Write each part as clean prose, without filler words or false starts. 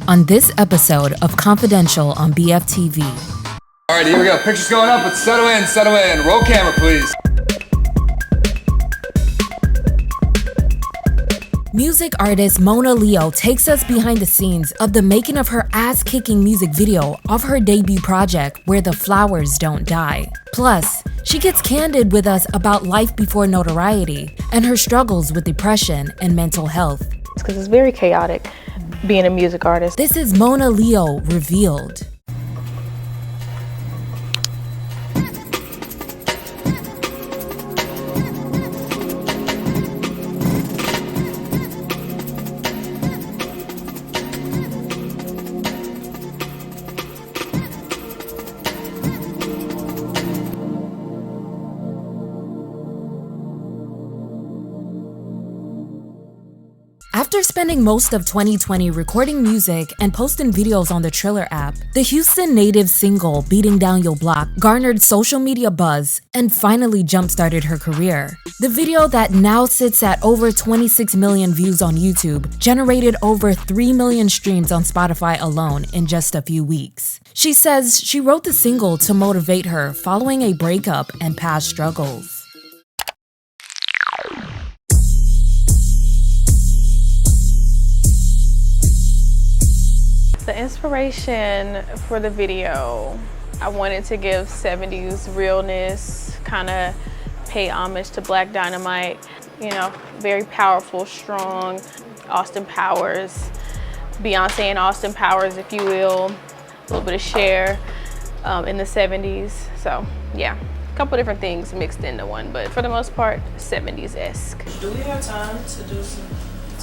on this episode of Confidential on BFTV. All right, here we go. Pictures going up, but settle in. Roll camera, please. Music artist Monaleo takes us behind the scenes of the making of her ass-kicking music video of her debut project, Where the Flowers Don't Die. Plus, she gets candid with us about life before notoriety and her struggles with depression and mental health. Because it's very chaotic being a music artist. This is Monaleo Revealed. After spending most of 2020 recording music and posting videos on the Triller app, the Houston native single Beating Down Your Block garnered social media buzz and finally jump-started her career. The video that now sits at over 26 million views on YouTube generated over 3 million streams on Spotify alone in just a few weeks. She says she wrote the single to motivate her following a breakup and past struggles. The inspiration for the video, I wanted to give 70s realness, kind of pay homage to Black Dynamite, you know, very powerful, strong, Austin Powers, Beyonce and Austin Powers, if you will, a little bit of Cher in the 70s. So yeah, a couple different things mixed into one, but for the most part, 70s-esque. Do we have time to do some?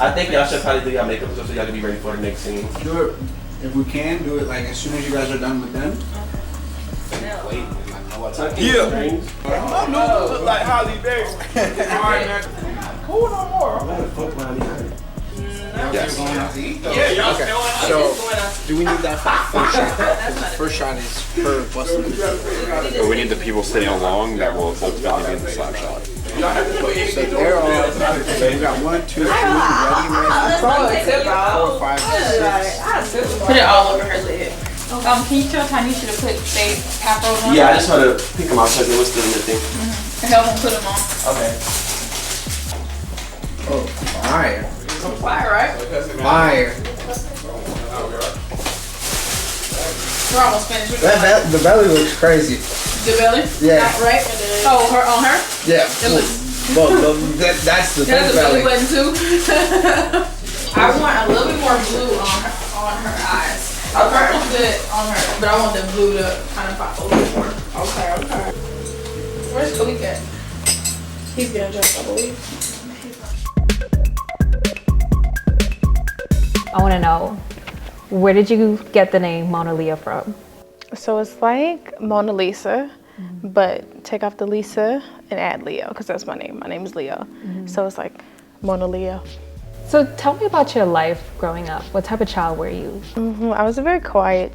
I think y'all should probably do y'all makeup so y'all can be ready for the next scene. Do it, if we can, do it like as soon as you guys are done with them. Wait, Yeah. I know it look like Holly Berry. Alright, man. Who no more? I'm gonna fuck around here. Yes. Going out to eat though. Yeah, y'all Okay. still So, do we need that for the first shot? The first shot is her busting the But we need the people sitting along that will ultimately be in the slap shot. So they're all, we got 1, 2, 3, ready, 4, 5, 6. Put it all over her lid. Can you tell Tanisha to put fake afros on? Yeah, I just want to pick them out because they were still in the thing. Help them put them on. Okay. Oh, fire. Fire, right? Fire. We're almost finished with The belly looks crazy. the belly. Yeah. Right? Oh, her on her? Yeah. It looks. Well, that's the That's big a belly belly. button too. I want a little bit more blue on her eyes. The purple's good on her, but I want the blue to kind of pop a little more. Okay. Where's Khalik at? He's getting dressed, I believe. I want to know, where did you get the name Monaleo from? So it's like Mona Lisa, but take off the Lisa and add Leo, because that's my name. My name is Leo. So it's like Monaleo. So tell me about your life growing up. What type of child were you? I was a very quiet,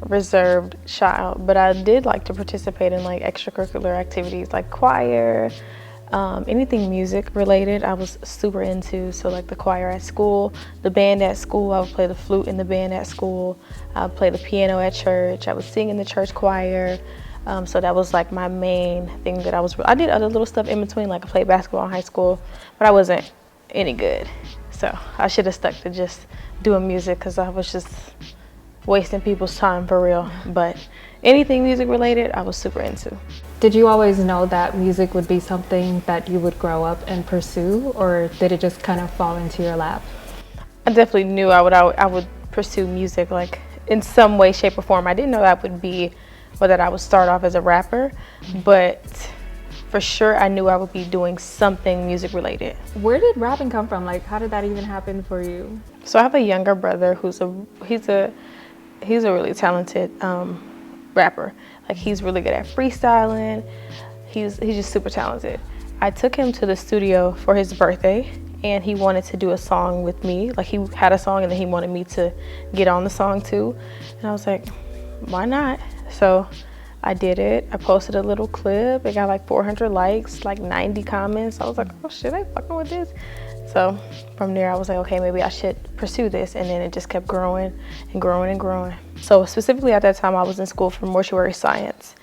reserved child, but I did like to participate in like extracurricular activities like choir, anything music related I was super into. So like the choir at school, the band at school, I would play the flute in the band at school, I would play the piano at church, I would sing in the church choir. So that was like my main thing that I did other little stuff in between, like I played basketball in high school, but I wasn't any good. So I should have stuck to just doing music because I was just wasting people's time for real. But anything music related, I was super into. Did you always know that music would be something that you would grow up and pursue, or did it just kind of fall into your lap? I definitely knew I would pursue music like in some way, shape, or form. I didn't know that would be, or that I would start off as a rapper, but for sure I knew I would be doing something music related. Where did rapping come from? Like, how did that even happen for you? So I have a younger brother who's he's a really talented rapper. Like he's really good at freestyling. He's just super talented. I took him to the studio for his birthday and he wanted to do a song with me. Like he had a song and then he wanted me to get on the song too. And I was like, why not? So I did it. I posted a little clip. It got like 400 likes, like 90 comments. I was like, oh shit, I fucking with this. So from there, I was like, okay, maybe I should pursue this. And then it just kept growing and growing and growing. So specifically at that time, I was in school for mortuary science.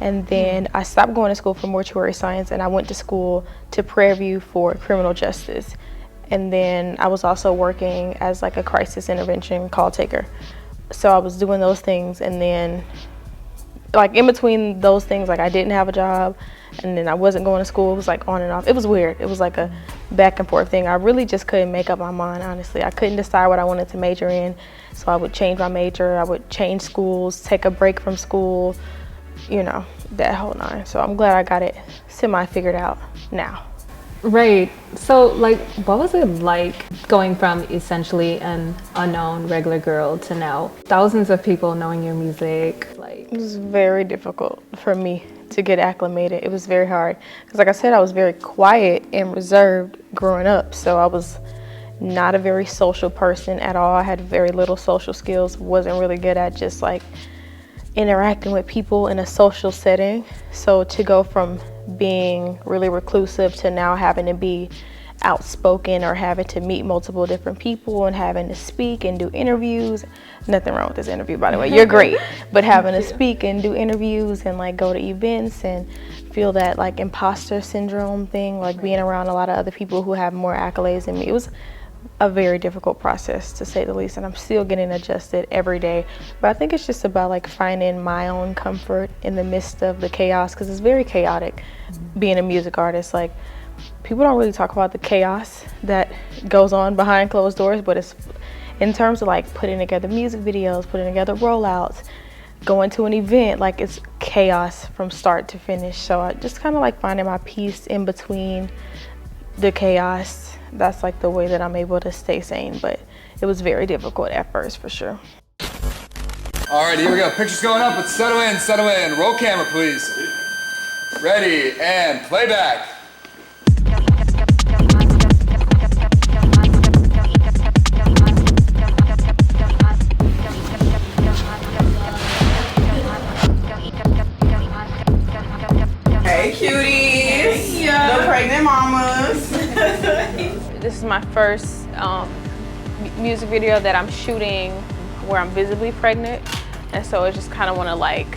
And then I stopped going to school for mortuary science and I went to school to Prairie View for criminal justice. And then I was also working as like a crisis intervention call taker. So I was doing those things, and then like in between those things, like I didn't have a job and then I wasn't going to school. It was like on and off. It was weird. It was like a back and forth thing. I really just couldn't make up my mind, honestly. I couldn't decide what I wanted to major in. So I would change my major, I would change schools, take a break from school, you know, that whole nine. So I'm glad I got it semi figured out now. Right. So like, what was it like going from essentially an unknown regular girl to now thousands of people knowing your music? Like, it was very difficult for me to get acclimated. It was very hard because, like I said, I was very quiet and reserved growing up. So I was not a very social person at all. I had very little social skills. Wasn't really good at just like interacting with people in a social setting. So to go from being really reclusive to now having to be outspoken or having to meet multiple different people and having to speak and do interviews. Nothing wrong with this interview, by the way, you're great. But having to speak and do interviews and like go to events and feel that like imposter syndrome thing, like being around a lot of other people who have more accolades than me. It was a very difficult process, to say the least, and I'm still getting adjusted every day. But I think it's just about like finding my own comfort in the midst of the chaos, because it's very chaotic being a music artist. Like, people don't really talk about the chaos that goes on behind closed doors, but it's in terms of like putting together music videos, putting together rollouts, going to an event, like it's chaos from start to finish. So I just kind of like finding my peace in between the chaos. That's like the way that I'm able to stay sane, but it was very difficult at first, for sure. All right, here we go. Picture's going up. Let's settle in, settle in. Roll camera, please. Ready, and playback. Hey, cuties. Yeah. The pregnant mamas. This is my first music video that I'm shooting where I'm visibly pregnant, and so I just kind of want to like,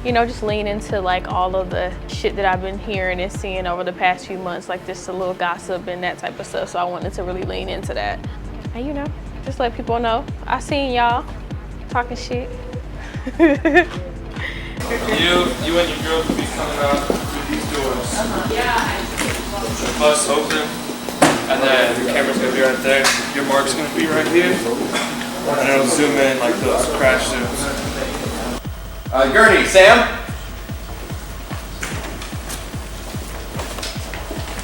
you know, just lean into like all of the shit that I've been hearing and seeing over the past few months, like just a little gossip and that type of stuff. So I wanted to really lean into that, and you know, just let people know I seen y'all talking shit. You and your girls will be coming out through these doors. The bus open, and then the camera's gonna be right there. Your mark's gonna be right here, and it'll zoom in like those crash zooms. Gurney, Sam.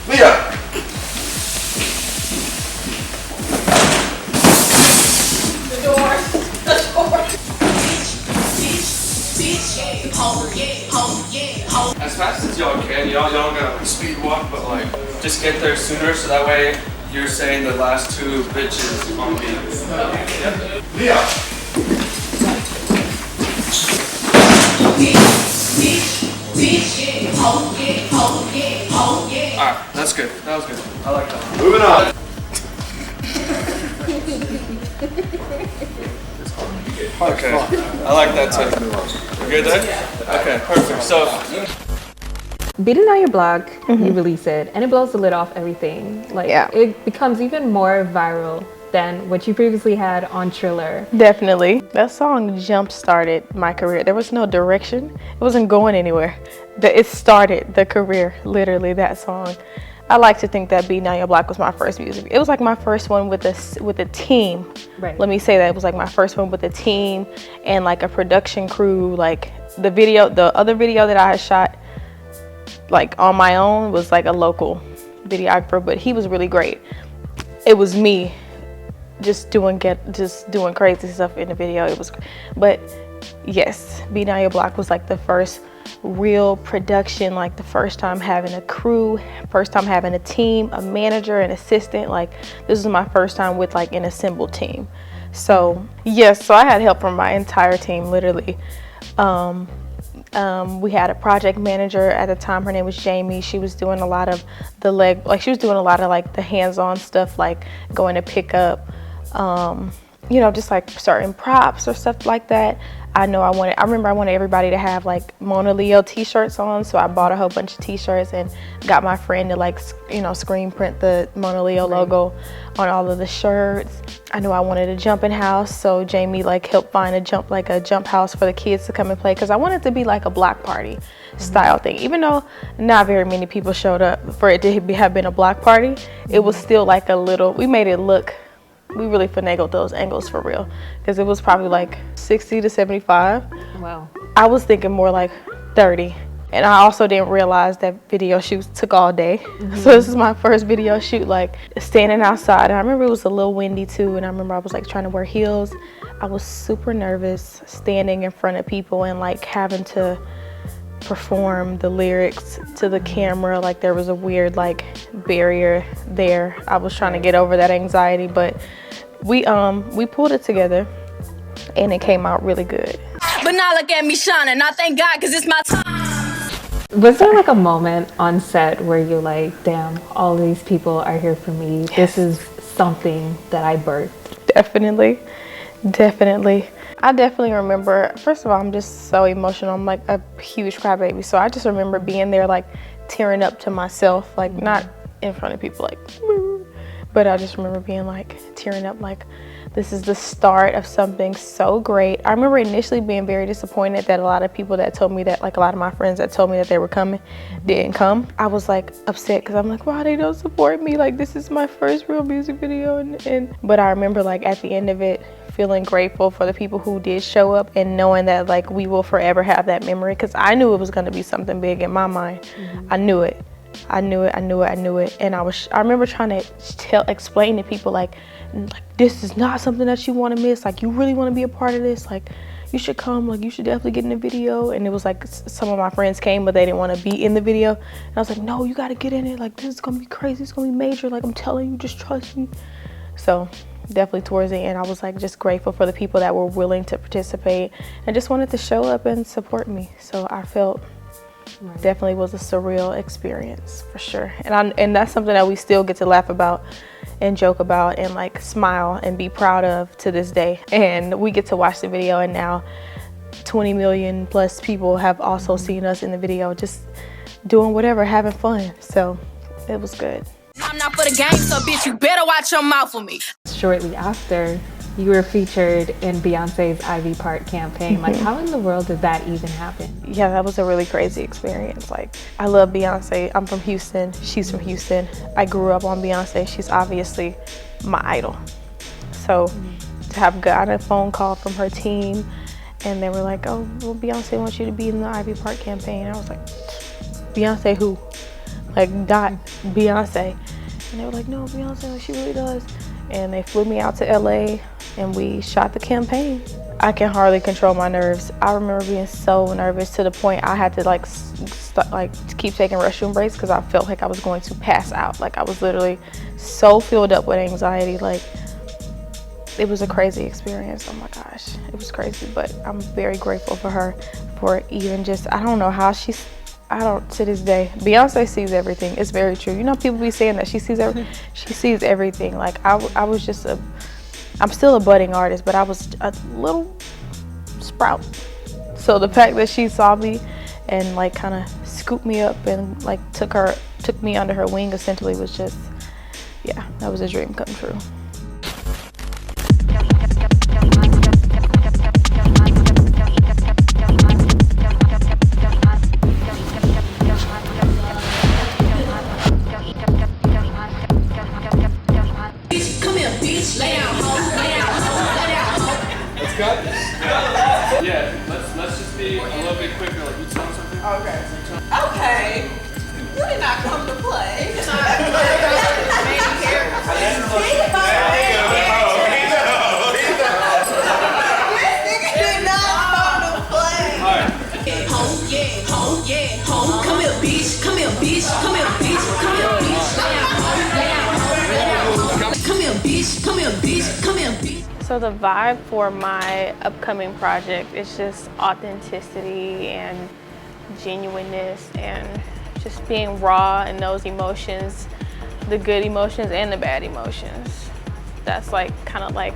Leah. The door. As fast as y'all can, y'all gotta like speed walk, but like just get there sooner so that way you're saying the last two bitches on beat. Yeah. Leah. Alright, that's good. That was good. I like that. Moving on. Okay, I like that too. You good there? Okay, perfect. So, Beating on Your Block, you release it, and it blows the lid off everything. Like, it becomes even more viral than what you previously had on Triller. Definitely. That song jump-started my career. There was no direction. It wasn't going anywhere. It started the career, literally, that song. I like to think that Beating on Your Block was my first music. It was like my first one with a team. Right. Let me say that. It was like my first one with a team and like a production crew. Like the other video that I had shot like on my own was like a local videographer, but he was really great. It was me just doing crazy stuff in the video. But yes, Beating on Your Block was like the first real production, like the first time having a crew, first time having a team, a manager, an assistant. Like this was my first time with like an assembled team. So yes, so I had help from my entire team, literally. We had a project manager at the time. Her name was Jamie. She was doing a lot of the the hands-on stuff, like going to pick up, you know, just like certain props or stuff like that. I remember I wanted everybody to have like Monaleo t-shirts on, so I bought a whole bunch of t-shirts and got my friend to like, you know, screen print the Monaleo logo on all of the shirts. I knew I wanted a jumping house, so Jamie like helped find a jump house for the kids to come and play, because I wanted it to be like a block party style thing. Even though not very many people showed up for it to have been a block party, it was still like a little, we made it look, we really finagled those angles for real, because it was probably like 60 to 75. Wow. I was thinking more like 30. And I also didn't realize that video shoots took all day. So this is my first video shoot, like standing outside. And I remember it was a little windy too. And I remember I was like trying to wear heels. I was super nervous standing in front of people and like having to perform the lyrics to the camera. Like there was a weird like barrier there. I was trying to get over that anxiety, but we pulled it together and it came out really good. But now look at me shining. I thank God, because it's my time. Was there like a moment on set where you're like, damn, all these people are here for me. Yes. This is something that I birthed. Definitely. I definitely remember, first of all, I'm just so emotional. I'm like a huge crybaby. So I just remember being there like tearing up to myself, like not in front of people like, but I just remember being like tearing up, like this is the start of something so great. I remember initially being very disappointed that a lot of people that told me that, like a lot of my friends that told me that they were coming, didn't come. I was like upset because I'm like, why they don't support me? Like this is my first real music video. But I remember like at the end of it, feeling grateful for the people who did show up and knowing that like we will forever have that memory, because I knew it was going to be something big in my mind. I knew it. And I remember trying to explain to people like this is not something that you want to miss. Like you really want to be a part of this. Like you should come. Like you should definitely get in the video. And it was like some of my friends came, but they didn't want to be in the video. And I was like, no, you got to get in it. Like this is gonna be crazy. It's gonna be major. Like I'm telling you, just trust me. So definitely towards the end, I was like just grateful for the people that were willing to participate and just wanted to show up and support me. So I felt definitely was a surreal experience for sure. And that's something that we still get to laugh about and joke about and like smile and be proud of to this day. And we get to watch the video, and now 20 million plus people have also seen us in the video, just doing whatever, having fun. So it was good. I'm not for the game, so bitch, you better watch your mouth for me. Shortly after, you were featured in Beyonce's Ivy Park campaign. Like, how in the world did that even happen? Yeah, that was a really crazy experience. Like, I love Beyonce. I'm from Houston. She's from Houston. I grew up on Beyonce. She's obviously my idol. So to have gotten a phone call from her team, and they were like, oh, well, Beyonce wants you to be in the Ivy Park campaign. I was like, Beyonce who? Like, dot Beyonce. And they were like, no, Beyonce, like, she really does. And they flew me out to LA and we shot the campaign. I can hardly control my nerves. I remember being so nervous to the point I had to keep taking restroom breaks because I felt like I was going to pass out. Like I was literally so filled up with anxiety. Like it was a crazy experience. Oh my gosh, it was crazy. But I'm very grateful for her for even just, I don't know how she's, to this day, Beyonce sees everything. It's very true. You know, people be saying that she sees everything. She sees everything. Like I was just I'm still a budding artist, but I was a little sprout. So the fact that she saw me and like kind of scooped me up and like took me under her wing essentially was just, yeah, that was a dream come true. Yeah, let's just be a little bit quicker. Like, you tell them something. Okay. You did not come to play. Come here, bitch. Come here, bitch. Come here, bitch. Come here, bitch. Come here, bitch. Come here, bitch. Come here, bitch. So the vibe for my upcoming project is just authenticity and genuineness and just being raw in those emotions, the good emotions and the bad emotions. That's like kind of like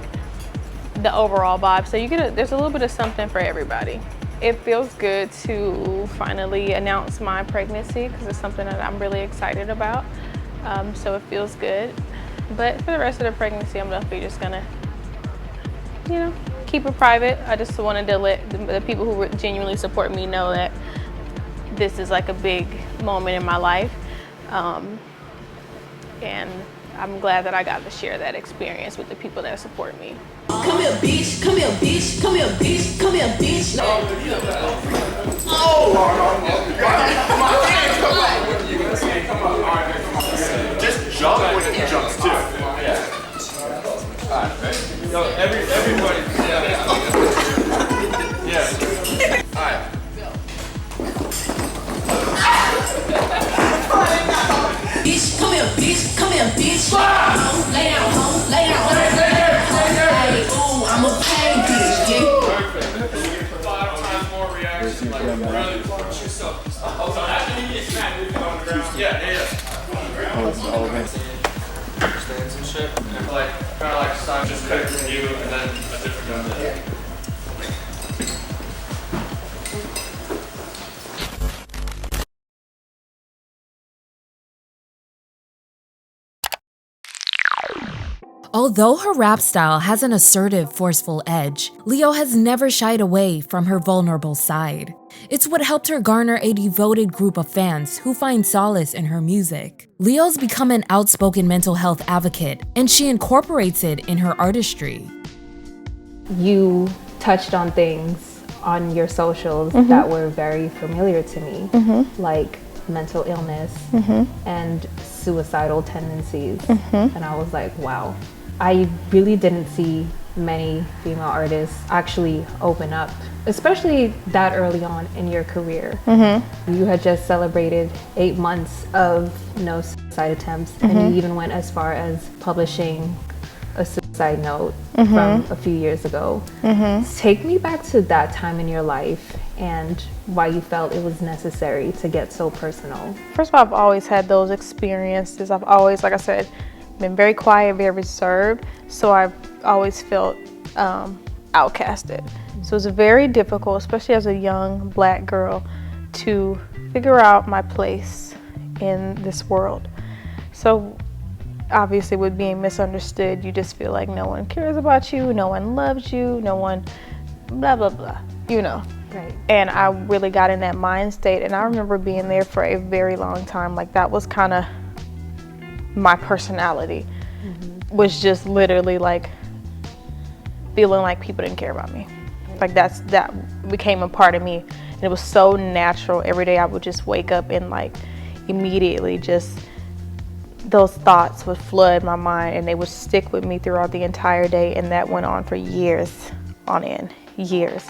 the overall vibe. So there's a little bit of something for everybody. It feels good to finally announce my pregnancy because it's something that I'm really excited about. So it feels good. But for the rest of the pregnancy, I'm definitely just gonna, keep it private. I just wanted to let the people who genuinely support me know that this is like a big moment in my life. And I'm glad that I got to share that experience with the people that support me. Come here, bitch. Come here, bitch. Come here, bitch. Come here, bitch. Just jump when it jumps too. Yeah. Yo, everybody. Yeah. Alright. Bitch, come here, bitch. Come here, bitch. Lay down, home. Lay down, Hey, ooh, I'm a pain bitch, yeah. Perfect. 5 times more reaction. Like, really push yourself. Oh, so after you get smacked, you go on the ground. Yeah. Stands and shit. And like, kind of like sign just cut from you and then a different guy. Although her rap style has an assertive, forceful edge, Leo has never shied away from her vulnerable side. It's what helped her garner a devoted group of fans who find solace in her music. Leo's become an outspoken mental health advocate, and she incorporates it in her artistry. You touched on things on your socials that were very familiar to me, like mental illness and suicidal tendencies. And I was like, wow. I really didn't see many female artists actually open up, especially that early on in your career. You had just celebrated 8 months of no suicide attempts, and you even went as far as publishing a suicide note from a few years ago. Take me back to that time in your life and why you felt it was necessary to get so personal. First of all, I've always had those experiences. I've always, like I said, been very quiet, very reserved. So I've always felt outcasted. So it's very difficult, especially as a young Black girl, to figure out my place in this world. So obviously with being misunderstood, you just feel like no one cares about you, no one loves you, no one blah, blah, blah, Right. And I really got in that mind state, and I remember being there for a very long time. Like that was kind of my personality, was just literally like feeling like people didn't care about me. Like that became a part of me, and it was so natural. Every day I would just wake up and like immediately just those thoughts would flood my mind, and they would stick with me throughout the entire day, and that went on for years on end, years.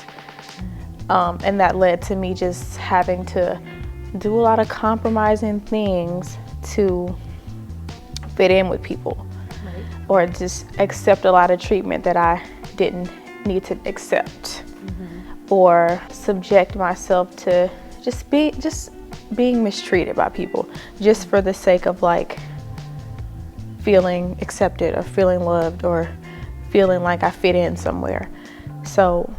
And that led to me just having to do a lot of compromising things to fit in with people, or just accept a lot of treatment that I didn't need to accept, or subject myself to just being mistreated by people just for the sake of like feeling accepted or feeling loved or feeling like I fit in somewhere. So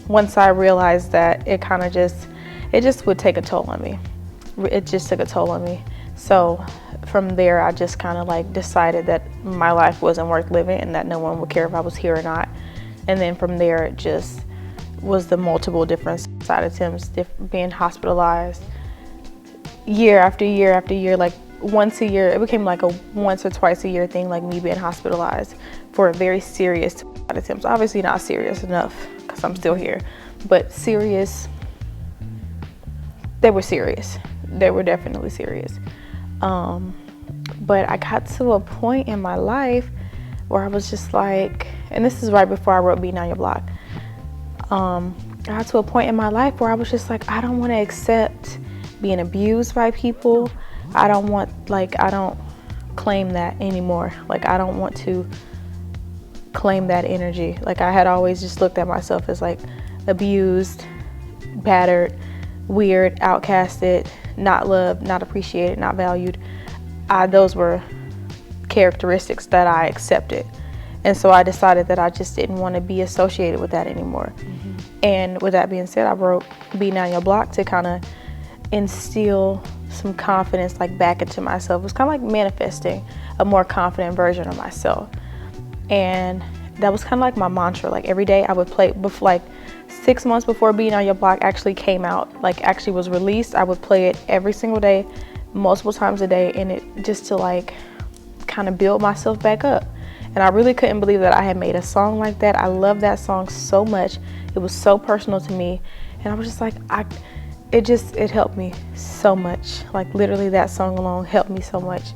once I realized that, it just would take a toll on me. It just took a toll on me. So from there, I just kind of like decided that my life wasn't worth living and that no one would care if I was here or not. And then from there, it just was the multiple different suicide attempts, being hospitalized year after year after year, like once a year. It became like a once or twice a year thing, like me being hospitalized for a very serious suicide attempts. Obviously not serious enough because I'm still here, but serious. They were serious. They were definitely serious. But I got to a point in my life where I was just like, and this is right before I wrote Beating Down Your Block. I got to a point in my life where I was just like, I don't want to accept being abused by people. I don't claim that anymore. Like, I don't want to claim that energy. Like, I had always just looked at myself as like abused, battered, weird, outcasted, not loved, not appreciated, not valued. Those were characteristics that I accepted. And so I decided that I just didn't want to be associated with that anymore. And with that being said, I wrote Beating Down Your Block to kind of instill some confidence like back into myself. It was kind of like manifesting a more confident version of myself. And that was kind of like my mantra. Like every day I would play, before, like 6 months before Beating Down Your Block actually came out, like actually was released, I would play it every single day, multiple times a day, and it just to like kind of build myself back up. And I really couldn't believe that I had made a song like that. I love that song so much. It was so personal to me. And I was just like, it helped me so much. Like literally that song alone helped me so much.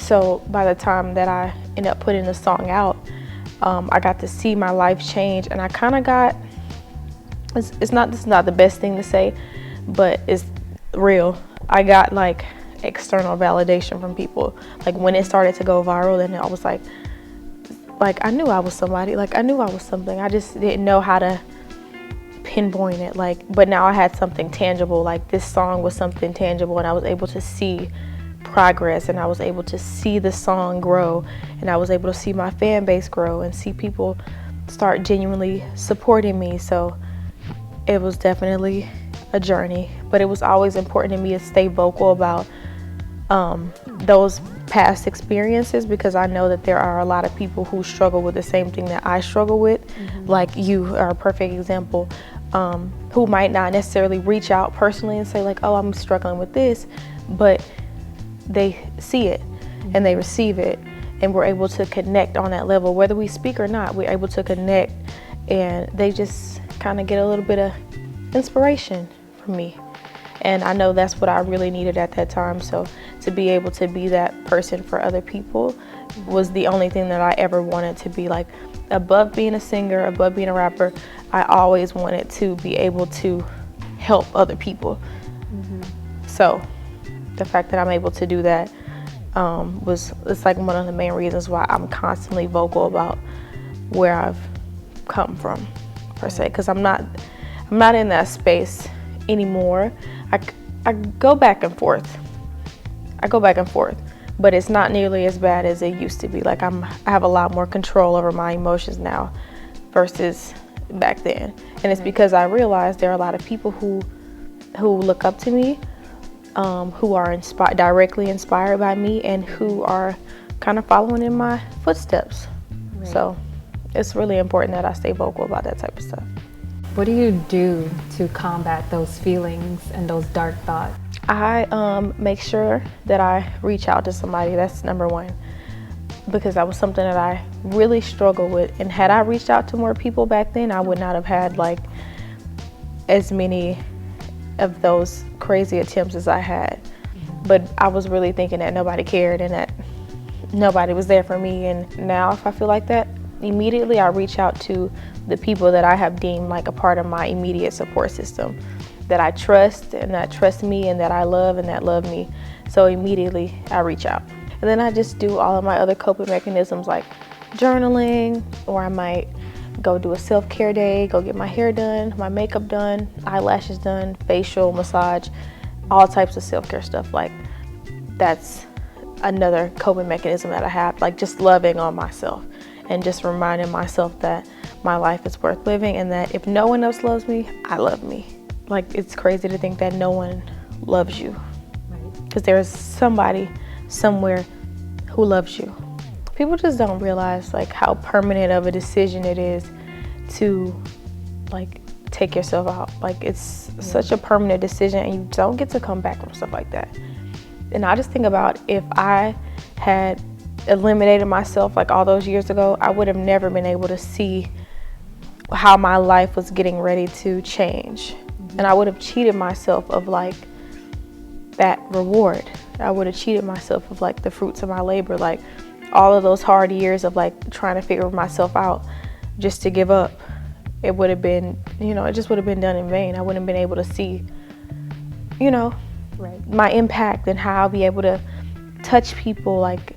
So by the time that I ended up putting the song out, I got to see my life change, and I kind of got, this is not the best thing to say, but it's real. I got like external validation from people. Like when it started to go viral, then I was like I knew I was somebody, like I knew I was something. I just didn't know how to pinpoint it. Like, but now I had something tangible. Like this song was something tangible, and I was able to see progress, and I was able to see the song grow, and I was able to see my fan base grow and see people start genuinely supporting me. So it was definitely a journey, but it was always important to me to stay vocal about those past experiences, because I know that there are a lot of people who struggle with the same thing that I struggle with. Like you are a perfect example, who might not necessarily reach out personally and say like, oh, I'm struggling with this, but they see it and they receive it, and we're able to connect on that level. Whether we speak or not, we're able to connect, and they just kind of get a little bit of inspiration from me. And I know that's what I really needed at that time. So to be able to be that person for other people was the only thing that I ever wanted to be. Like above being a singer, above being a rapper, I always wanted to be able to help other people. So the fact that I'm able to do that it's like one of the main reasons why I'm constantly vocal about where I've come from, per se, because I'm not in that space anymore. I go back and forth. But it's not nearly as bad as it used to be. Like I have a lot more control over my emotions now versus back then. And it's because I realized there are a lot of people who look up to me, who are directly inspired by me, and who are kind of following in my footsteps. Right. So it's really important that I stay vocal about that type of stuff. What do you do to combat those feelings and those dark thoughts? I make sure that I reach out to somebody. That's number one, because that was something that I really struggled with. And had I reached out to more people back then, I would not have had like as many of those crazy attempts as I had. But I was really thinking that nobody cared and that nobody was there for me. And now if I feel like that, immediately I reach out to the people that I have deemed like a part of my immediate support system, that I trust and that trust me and that I love and that love me. So immediately I reach out. And then I just do all of my other coping mechanisms like journaling, or I might go do a self-care day, go get my hair done, my makeup done, eyelashes done, facial massage, all types of self-care stuff. Like that's another coping mechanism that I have, like just loving on myself and just reminding myself that my life is worth living and that if no one else loves me, I love me. Like it's crazy to think that no one loves you, because there's somebody somewhere who loves you. People just don't realize like how permanent of a decision it is to like take yourself out. Like it's such a permanent decision, and you don't get to come back from stuff like that. And I just think about if I had eliminated myself like all those years ago, I would have never been able to see how my life was getting ready to change. And I would have cheated myself of like that reward. I would have cheated myself of like the fruits of my labor, like all of those hard years of like trying to figure myself out just to give up. It would have been, it just would have been done in vain. I wouldn't have been able to see, my impact and how I'll be able to touch people. Like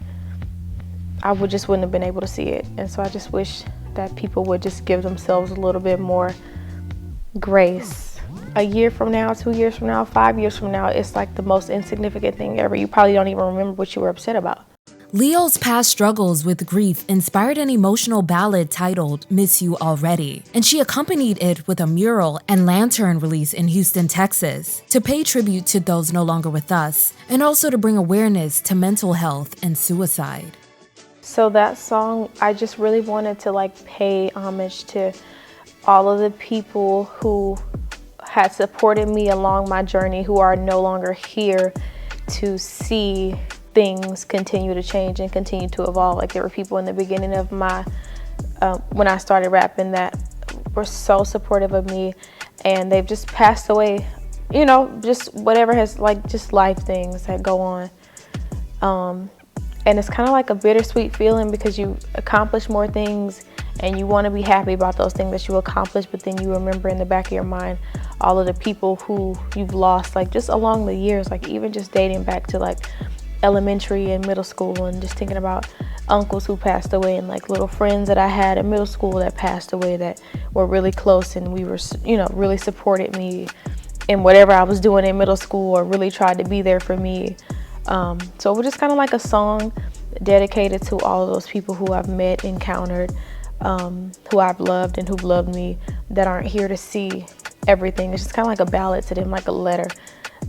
I wouldn't have been able to see it. And so I just wish that people would just give themselves a little bit more grace a year from now, 2 years from now, 5 years from now, it's like the most insignificant thing ever. You probably don't even remember what you were upset about. Leo's past struggles with grief inspired an emotional ballad titled Miss You Already, and she accompanied it with a mural and lantern release in Houston, Texas, to pay tribute to those no longer with us, and also to bring awareness to mental health and suicide. So that song, I just really wanted to like pay homage to all of the people who had supported me along my journey, who are no longer here to see things continue to change and continue to evolve. Like there were people in the beginning of my, when I started rapping, that were so supportive of me, and they've just passed away, you know, just whatever has, like, just life things that go on. And it's kind of like a bittersweet feeling because you accomplish more things and you want to be happy about those things that you accomplished, but then you remember in the back of your mind all of the people who you've lost, like just along the years, like even just dating back to like elementary and middle school, and just thinking about uncles who passed away and like little friends that I had in middle school that passed away that were really close, and we were, you know, really supported me in whatever I was doing in middle school or really tried to be there for me. So we're just kind of like a song dedicated to all of those people who I've met, encountered, who I've loved and who've loved me, that aren't here to see everything. It's just kind of like a ballad to them, like a letter,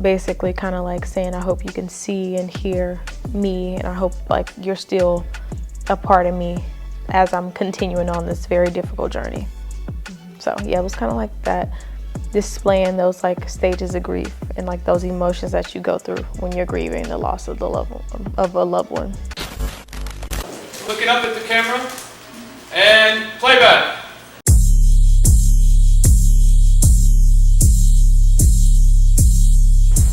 basically, kind of like saying, I hope you can see and hear me, and I hope like you're still a part of me as I'm continuing on this very difficult journey. So yeah, it was kind of like that, displaying those like stages of grief and like those emotions that you go through when you're grieving the loss of a loved one. Looking up at the camera and playback.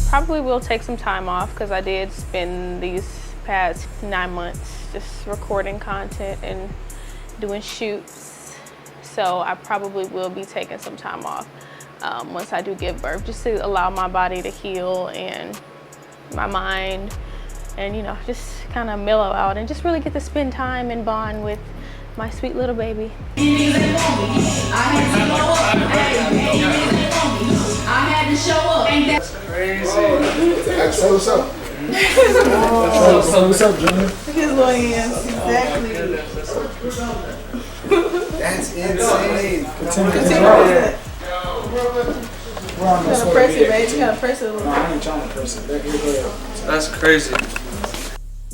Probably will take some time off because I did spend these past 9 months just recording content and doing shoots. So I probably will be taking some time off once I do give birth, just to allow my body to heal and my mind, and you know, just kind of mellow out and just really get to spend time and bond with my sweet little baby. I had to show up. That's crazy. Say what's up. What's up, Junior? His little hands, exactly. That's insane. Continue. Kind of press it, baby. Kind of press it a little. I ain't trying to press it. That's crazy. Like,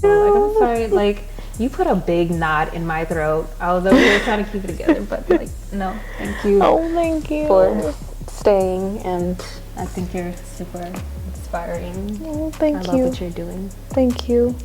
I'm sorry, like, you put a big knot in my throat. I was over here trying to keep it together, but like, no, thank you. Oh, thank you for staying, and I think you're super inspiring. Oh, thank you. I love what you're doing. Thank you.